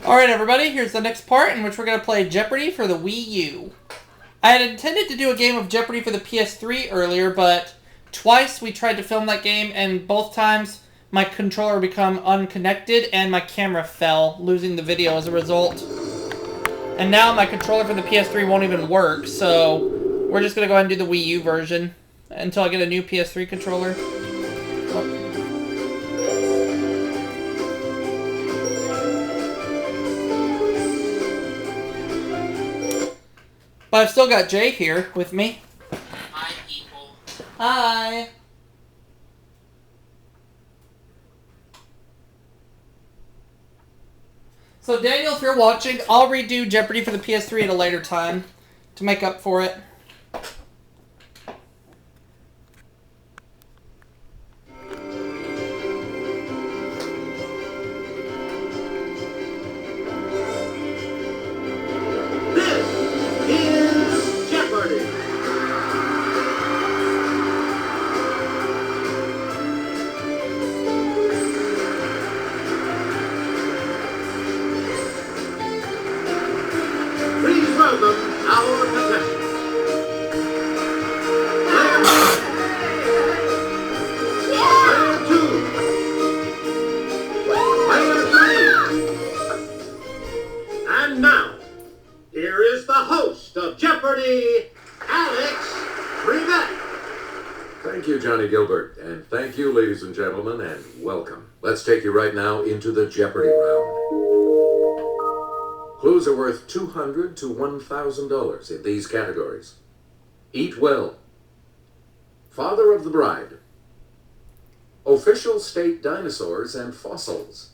Alright everybody, here's the next part in which we're going to play Jeopardy for the Wii U. I had intended to do a game of Jeopardy for the PS3 earlier, but twice we tried to film that game, and both times my controller became unconnected and my camera fell, losing the video as a result. And now my controller for the PS3 won't even work, so we're just going to go ahead and do the Wii U version until I get a new PS3 controller. But I've still got Jay here with me. Hi, people. Hi. So Daniel, if you're watching, I'll redo Jeopardy for the PS3 at a later time to make up for it. Gilbert, and thank you, ladies and gentlemen, and welcome. Let's take you right now into the Jeopardy round. Clues are worth $200 to $1,000 in these categories. Eat well. Father of the bride. Official state dinosaurs and fossils.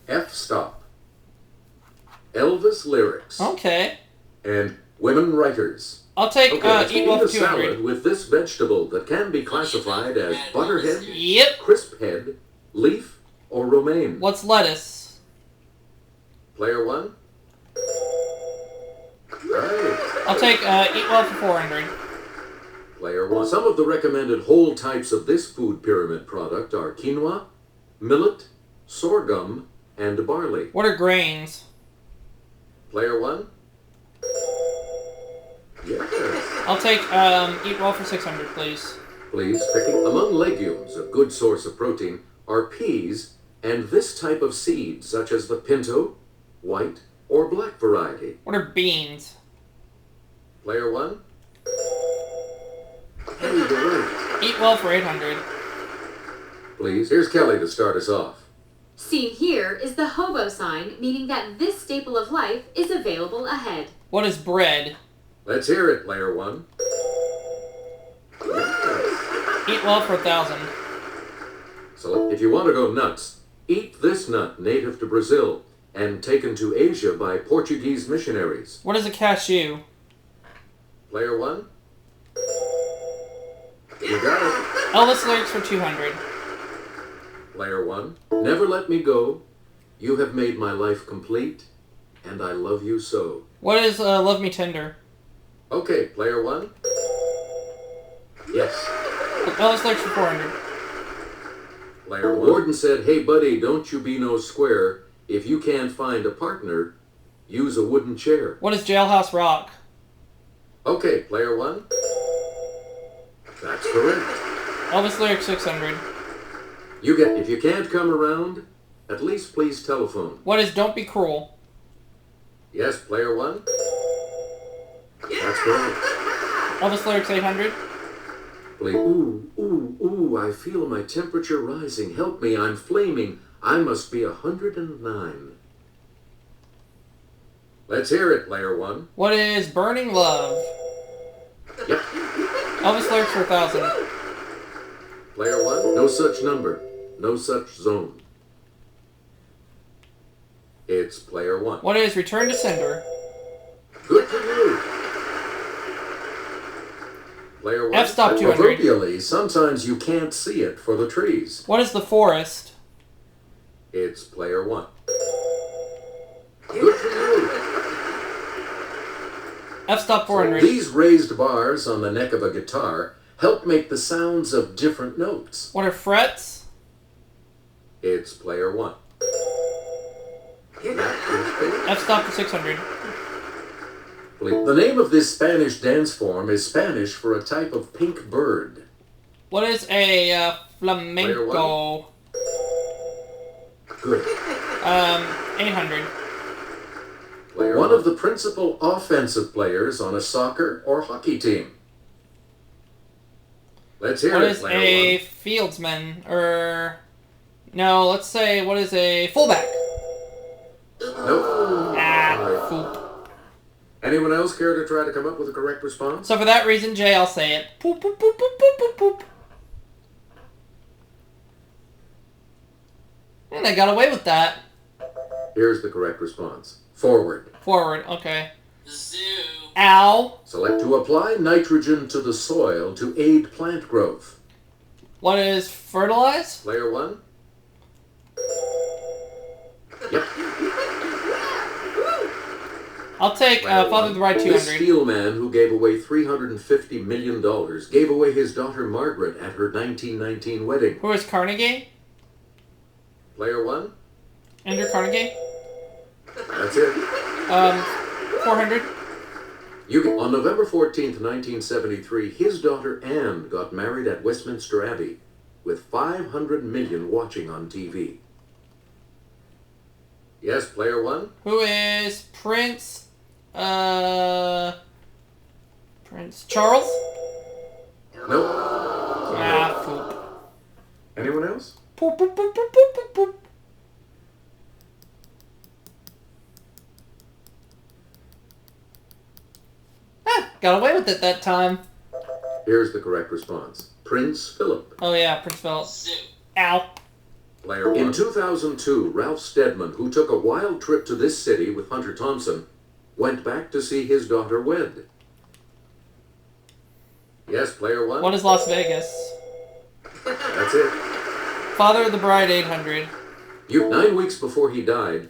F-stop. Elvis lyrics. Okay. And women writers. I'll take eat well for 200. Salad with this vegetable that can be classified as butterhead, Yep. crisp head, leaf, or romaine. What's lettuce? Player one. Right. I'll take eat well for 400. Player one. Some of the recommended whole types of this food pyramid product are quinoa, millet, sorghum, and barley. What are grains? Player one. Yes. I'll take eat well for 600, please. Please, picking among legumes, a good source of protein are peas and this type of seed, such as the pinto, white, or black variety. What are beans? Player one. Hey, you're right. Eat well for 800. Please, here's Kelly to start us off. Seen here is the hobo sign, meaning that this staple of life is available ahead. What is bread? Let's hear it, player one. Yes. Eat well for 1,000. So, if you want to go nuts, eat this nut native to Brazil and taken to Asia by Portuguese missionaries. What is a cashew? Player one. You got it. Elvis lyrics for 200. Player one. Never let me go. You have made my life complete, and I love you so. What is love me tender? Okay, player one. Yes. Elvis lyrics for 400. Player one. Warden said, hey buddy, don't you be no square. If you can't find a partner, use a wooden chair. What is Jailhouse Rock? Okay, player one. That's correct. Elvis lyrics 600. If you can't come around, at least please telephone. What is Don't Be Cruel? Yes, player one. That's correct. Elvis lyrics 800. Please. Ooh, ooh, ooh, I feel my temperature rising. Help me, I'm flaming. I must be 109. Let's hear it, player one. What is Burning Love? Yep. Elvis lyrics for 1,000. Player one, no such number, no such zone. It's player one. What is Return to Sender? Good for you. Player one. F-stop 200. Proverbially, sometimes you can't see it for the trees. What is The Forest? It's player one. Good for you. F-stop 400. These raised bars on the neck of a guitar help make the sounds of different notes. What are frets? It's player one. F stop for 600. The name of this Spanish dance form is Spanish for a type of pink bird. What is a flamenco? Good. 800. One of the principal offensive players on a soccer or hockey team. Let's hear What it, is player a one. fieldsman? No, let's say, what is a fullback? Nope. Poop. Anyone else care to try to come up with a correct response? So for that reason, Jay, I'll say it. Poop, poop, poop, poop, poop, poop, poop. And I got away with that. Here's the correct response. Forward. Forward, okay. Zoo. Ow. Select to apply nitrogen to the soil to aid plant growth. What is fertilize? Player one. Yep. I'll take Father of the Bride This 200. steel man who gave away $350 million gave away his daughter Margaret at her 1919 wedding. Who is Carnegie? Player one. Andrew Carnegie? That's it. 400. On November 14th, 1973, his daughter Anne got married at Westminster Abbey with 500 million watching on TV. Yes, player one. Who is Prince Charles? Nope. Poop. Anyone else? Poop, poop, poop, poop, poop, poop, poop. Got away with it that time. Here's the correct response. Prince Philip. Oh yeah, Prince Philip. Zoo. Ow. Player one. In 2002, Ralph Steadman, who took a wild trip to this city with Hunter Thompson, went back to see his daughter wed. Yes, player one. What is Las Vegas? That's it. Father of the Bride 800. 9 weeks before he died,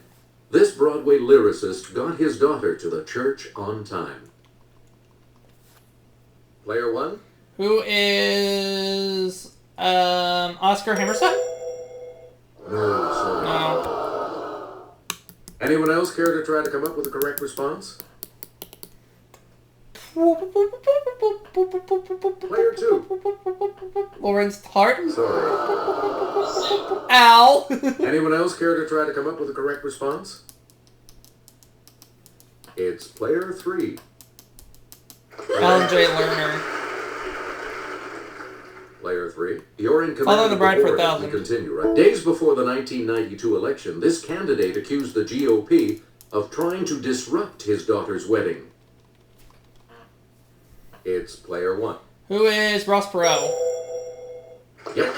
this Broadway lyricist got his daughter to the church on time. Player one. Who is Oscar Hammerstein? No, sorry. No. Anyone else care to try to come up with a correct response? Player two. Lawrence Hart. Sorry. Ow. Anyone else care to try to come up with a correct response? It's player three. Alan J. Lerner. Player three. You're in command Follow the of bride for board as we 1,000. continue, right? Days before the 1992 election, this candidate accused the GOP of trying to disrupt his daughter's wedding. It's player one. Who is Ross Perot? Yep.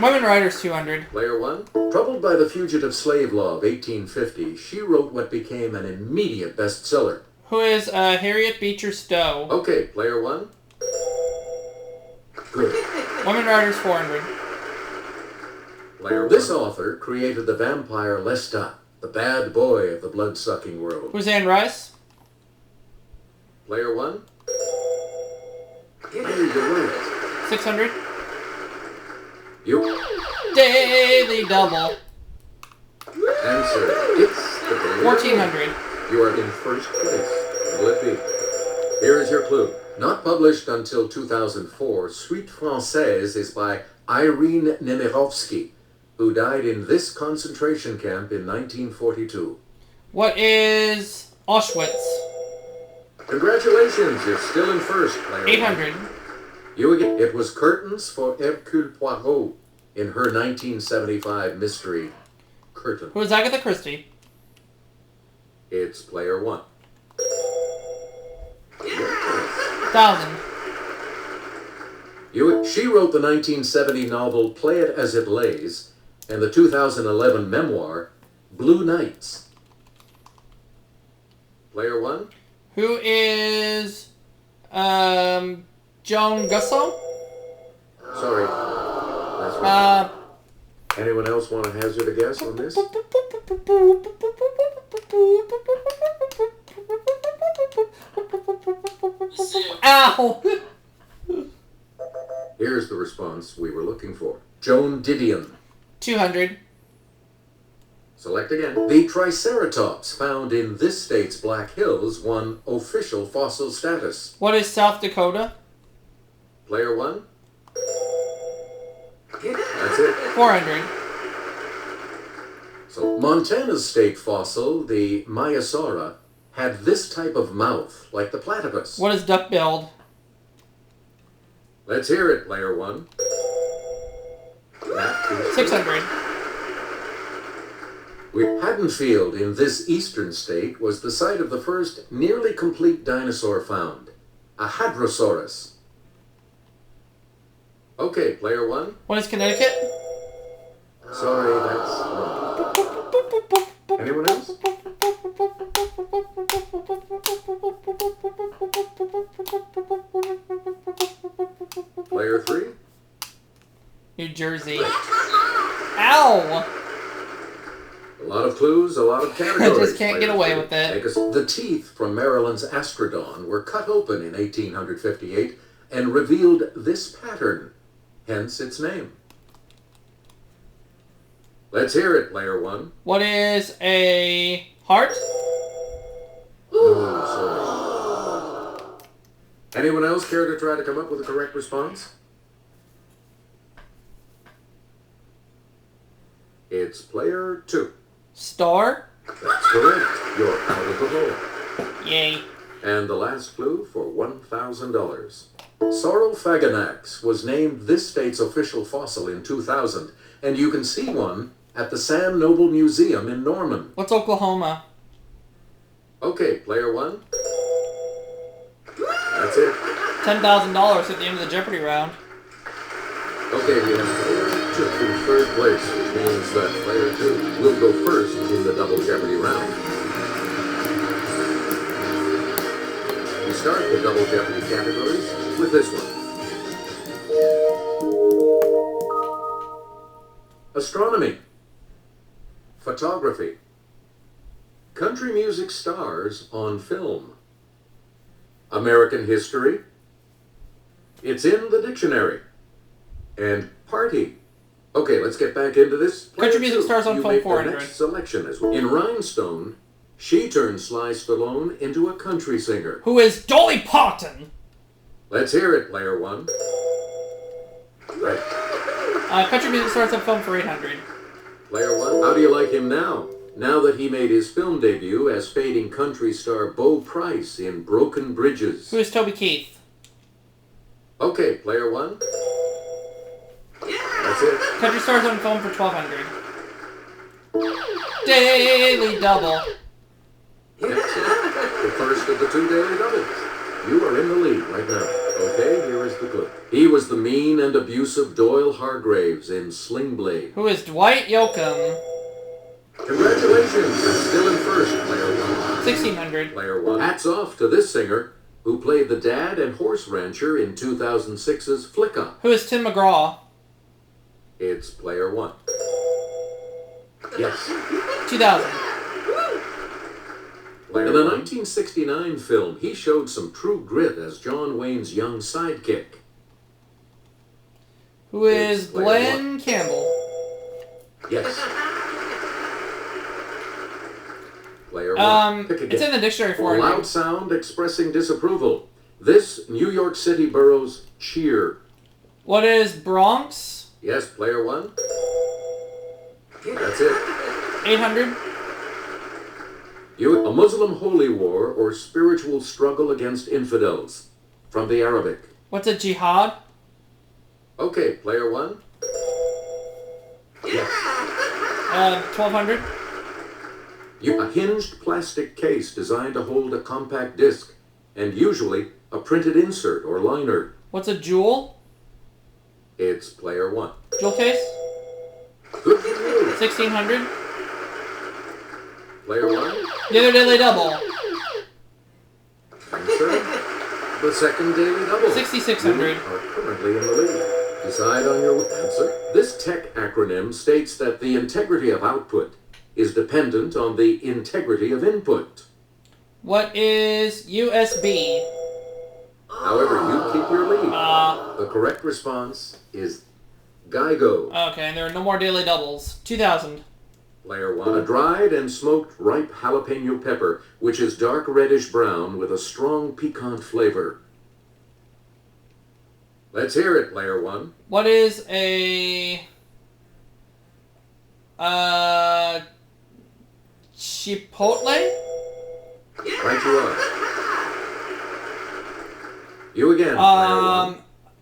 Women Writers 200. Player one. Troubled by the fugitive slave law of 1850, she wrote what became an immediate bestseller. Who is Harriet Beecher Stowe? Okay, player one. Good. Women Writers 400. Player one. This author created the vampire Lestat, the bad boy of the blood-sucking world. Who's Anne Rice? Player one. Hey, you're right. 600. You. Daily Double. Answer. It's the 1400. You are in first place. Will it be? Here is your clue. Not published until 2004, Suite Française is by Irene Nemirovsky, who died in this concentration camp in 1942. What is Auschwitz? Congratulations, you're still in first, player. 800. You again. It was Curtains for Hercule Poirot in her 1975 mystery, Curtain. Who is Agatha Christie? It's player one. 1,000. She wrote the 1970 novel Play It As It Lays and the 2011 memoir Blue Nights. Player one. Who is Joan Gusson? Sorry. That's right. Anyone else want to hazard a guess on this? Ow! Here's the response we were looking for. Joan Didion. 200. Select again. The Triceratops found in this state's Black Hills won official fossil status. What is South Dakota? Player 1. That's it. 400. So Montana's state fossil, the Maiasaura, had this type of mouth, like the platypus. What is duck-billed? Let's hear it, Player 1. That is 600. Haddonfield in this eastern state was the site of the first nearly complete dinosaur found, a Hadrosaurus. Okay, Player 1. What is Connecticut? Sorry, that's wrong. Anyone else? Player 3. New Jersey. Ow! A lot of clues, a lot of categories. I just can't get away with it. Because the teeth from Maryland's Astrodon were cut open in 1858 and revealed this pattern, hence its name. Let's hear it, Player 1. What is a heart? No, sorry. Anyone else care to try to come up with a correct response? It's Player 2. Star? That's correct. You're out of the hole. Yay. And the last clue for $1,000. Saurophaganax was named this state's official fossil in 2000, and you can see one at the Sam Noble Museum in Norman. What's Oklahoma? Okay, Player 1. That's it. $10,000 at the end of the Jeopardy round. Okay, we have Player 2 in third place, which means that Player 2 will go first in the Double Jeopardy round. We start the Double Jeopardy categories with this one. Astronomy. Photography. Country music stars on film. American history. It's in the dictionary. And party. Okay, let's get back into this. Country music stars on You film, make the 400. next selection as well. In Rhinestone, she turns Sly Stallone into a country singer. Who is Dolly Parton? Let's hear it, Player 1. Right. Country music stars on film for 800. Player 1, how do you like him now? Now that he made his film debut as fading country star Bo Price in Broken Bridges. Who is Toby Keith? Okay, Player 1. That's it. Country stars on film for 1,200. Daily double. Excellent. The first of the two daily doubles. You are in the lead right now. Okay, here is the clue. He was the mean and abusive Doyle Hargraves in Sling Blade. Who is Dwight Yoakam? Congratulations, you're still in first, Player 1. 1,600. Player 1. Hats off to this singer, who played the dad and horse rancher in 2006's Flicka. Who is Tim McGraw? It's Player 1. Yes. 2,000. In the 1969 film, he showed some true grit as John Wayne's young sidekick. Who is It's Player Glenn 1. Campbell? Yes. Player 1. Pick again. It's in the dictionary A for you. loud sound expressing disapproval. This New York City borough's cheer. What is Bronx? Yes, Player 1. That's it. 800. A Muslim holy war or spiritual struggle against infidels. From the Arabic. What's a jihad? Okay, Player 1. Yes. 1,200. A hinged plastic case designed to hold a compact disc, and usually a printed insert or liner. What's a jewel? It's Player 1. Jewel case? Good for you. 1,600. Player 1. The other daily double. Answer. The second daily double. 6,600. You are currently in the lead. Decide on your answer. This tech acronym states that the integrity of output is dependent on the integrity of input. What is USB? However, you keep your lead. The correct response is GIGO. Okay, and there are no more daily doubles. 2,000. Player 1. A dried and smoked ripe jalapeno pepper, which is dark reddish brown with a strong piquant flavor. Let's hear it, Player 1. What is a chipotle? Right you are. You again, Player 1.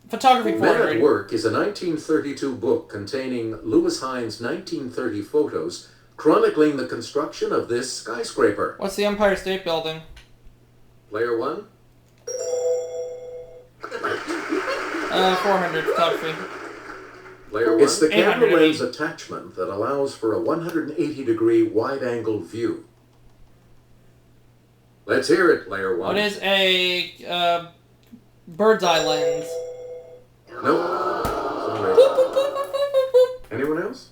Photography Men 400. at Work is a 1932 book containing Lewis Hines' 1930 photos chronicling the construction of this skyscraper. What's the Empire State Building? Player 1. 400 photography. Player 1. It's the camera 800. lens attachment that allows for a 180-degree wide-angle view. Let's hear it, Player 1. What is a bird's eye lens? Nope. Sorry. Anyone else?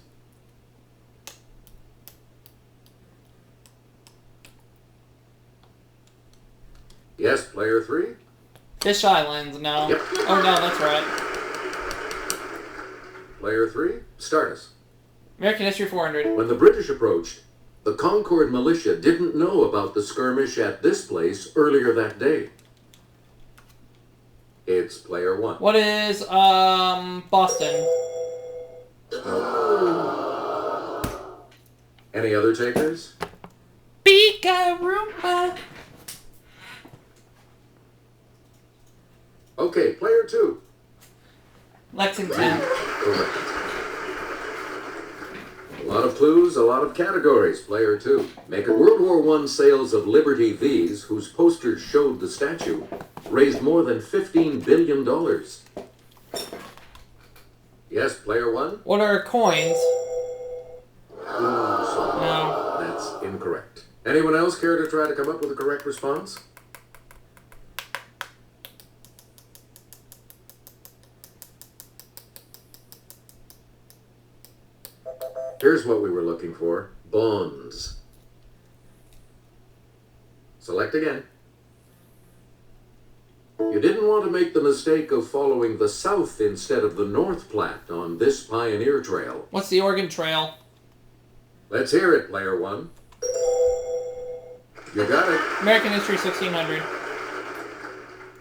Yes, Player 3. Fish eye lens, no. Yep. Oh no, that's right. Player 3. Start us. American History 400. When the British approached, the Concord militia didn't know about the skirmish at this place earlier that day. It's Player 1. What is Boston? Any other takers? Beakaroopa. Okay, Player 2. Lexington. Correct. A lot of clues, a lot of categories. Player 2. Make it. World War I sales of Liberty V's, whose posters showed the statue, raised more than $15 billion. Yes, Player 1? What are coins? Ooh, sorry. No. That's incorrect. Anyone else care to try to come up with a correct response? Here's what we were looking for. Bonds. Select again. You didn't want to make the mistake of following the south instead of the North Platte on this pioneer trail. What's the Oregon Trail? Let's hear it, Player 1. You got it. American History 1600.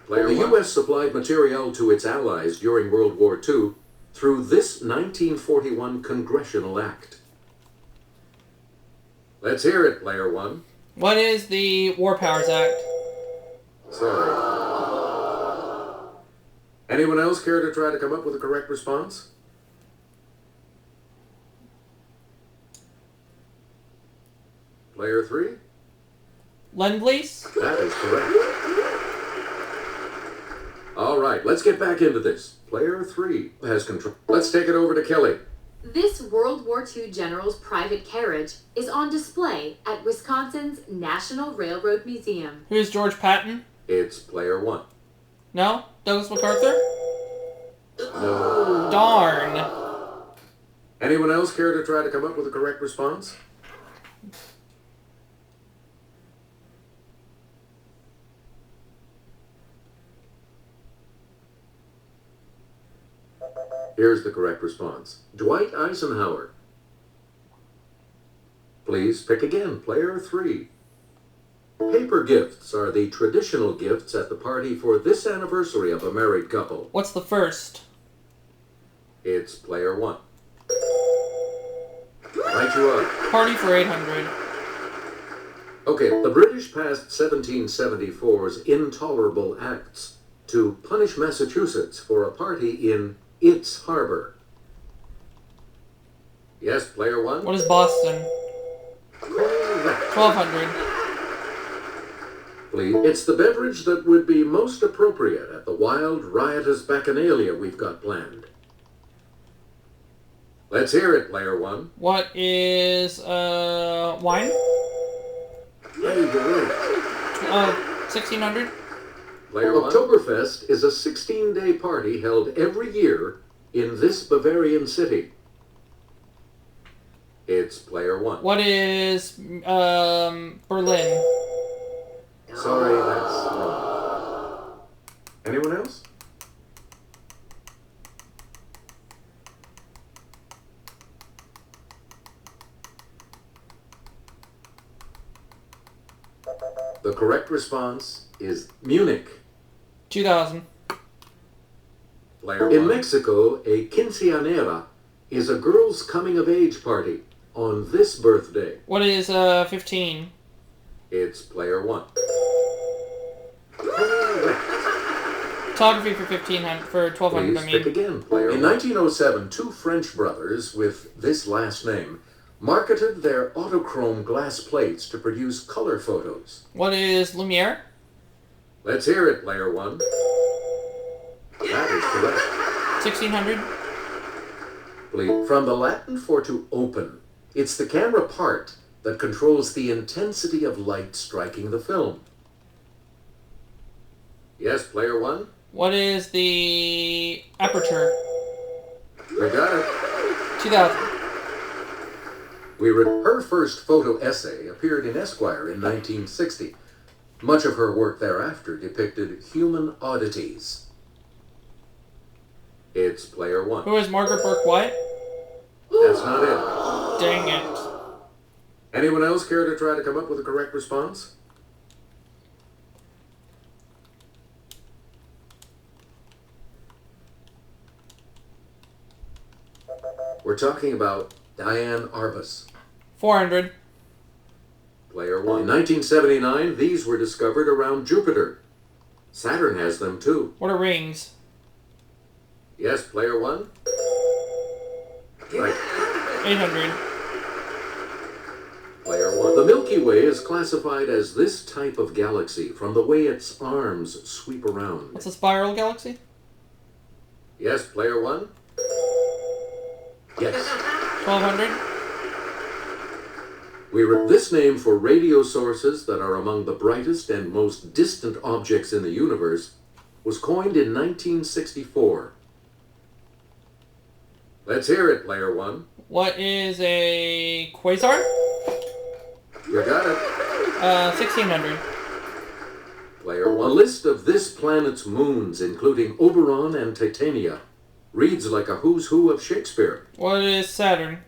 Player the U.S. supplied materiel to its allies during World War II through this 1941 Congressional Act. Let's hear it, Player 1. What is the War Powers Act? Sorry. Anyone else care to try to come up with a correct response? Player 3? Lend-Lease? That is correct. All right, let's get back into this. Player 3 has control. Let's take it over to Kelly. This World War II general's private carriage is on display at Wisconsin's National Railroad Museum. Who's George Patton? It's Player 1. No? Douglas MacArthur? No. Darn. Anyone else care to try to come up with a correct response? Here's the correct response. Dwight Eisenhower. Please pick again, Player 3. Paper gifts are the traditional gifts at the party for this anniversary of a married couple. What's the first? It's Player 1. Right you are. Party for 800. Okay, the British passed 1774's Intolerable Acts to punish Massachusetts for a party in its harbor. Yes, Player 1? What is Boston? Correct. 1200. Please. It's the beverage that would be most appropriate at the wild, riotous bacchanalia we've got planned. Let's hear it, Player 1. What is, wine? Hey, you're right. 1600? Player 1. Oktoberfest is a 16-day party held every year in this Bavarian city. It's Player 1. What is, Berlin? Sorry, that's wrong. Anyone else? The correct response is Munich. 2000. Player in Mexico, a quinceañera is a girl's coming-of-age party on this birthday. What is 15? It's player 1. Photography for 1500 for 1200. Please pick again, player. In 1907, two French brothers with this last name marketed their autochrome glass plates to produce color photos. What is Lumiere? Let's hear it, player 1. That is correct. 1600. Please. From the Latin for to open, it's the camera part that controls the intensity of light striking the film. Yes, player 1. What is the aperture? We got it. 2000. Her first photo essay appeared in Esquire in 1960. Much of her work thereafter depicted human oddities. It's player 1. Who is Margaret Burke White? That's not it. Dang it. Anyone else care to try to come up with a correct response? We're talking about Diane Arbus. 400. Player 1. In 1979, these were discovered around Jupiter. Saturn has them too. What are rings? Yes, player 1. Right. 800. Player 1. The Milky Way is classified as this type of galaxy from the way its arms sweep around. What's a spiral galaxy? Yes, player 1. Yes. 1200. This name for radio sources that are among the brightest and most distant objects in the universe was coined in 1964. Let's hear it, player 1. What is a quasar? You got it. 1600. Player 1. A list of this planet's moons, including Oberon and Titania, reads like a who's who of Shakespeare. What is Saturn?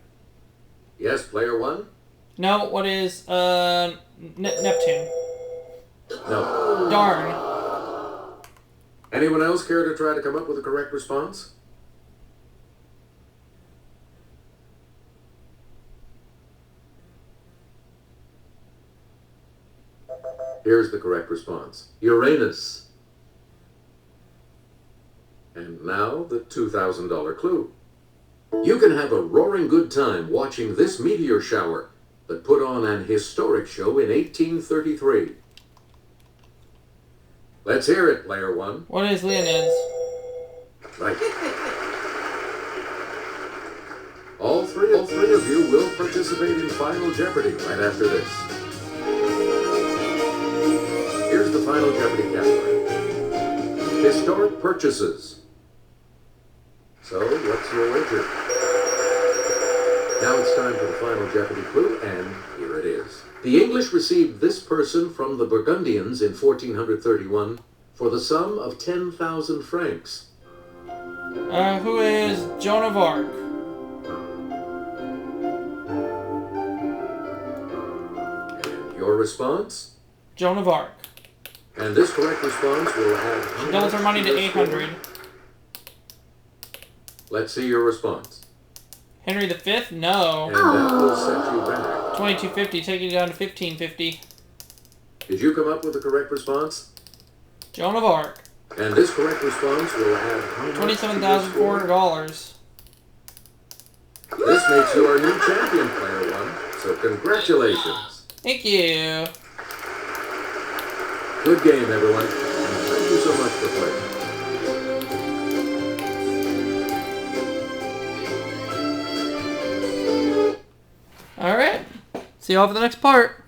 Yes, player 1. No, what is Neptune? No. Darn. Anyone else care to try to come up with a correct response? Here's the correct response. Uranus. And now the $2,000 clue. You can have a roaring good time watching this meteor shower that put on an historic show in 1833. Let's hear it, player 1. What is Leonids? Right. All three of you will participate in Final Jeopardy right after this. Here's the Final Jeopardy category. Historic purchases. So, what's your wager? Now it's time for the Final Jeopardy clue, and here it is. The English received this person from the Burgundians in 1431 for the sum of 10,000 francs. Who is Joan of Arc? And your response? Joan of Arc. And this correct response will add... She doubles her money to 800. Let's see your response. Henry V? No. And that will set you back. 2250, taking it down to 1550. Did you come up with the correct response? Joan of Arc. And this correct response will add how much to your score? $27,400. This makes you our new champion, player 1. So congratulations. Thank you. Good game, everyone. And thank you so much for playing. Alright. See you all for the next part.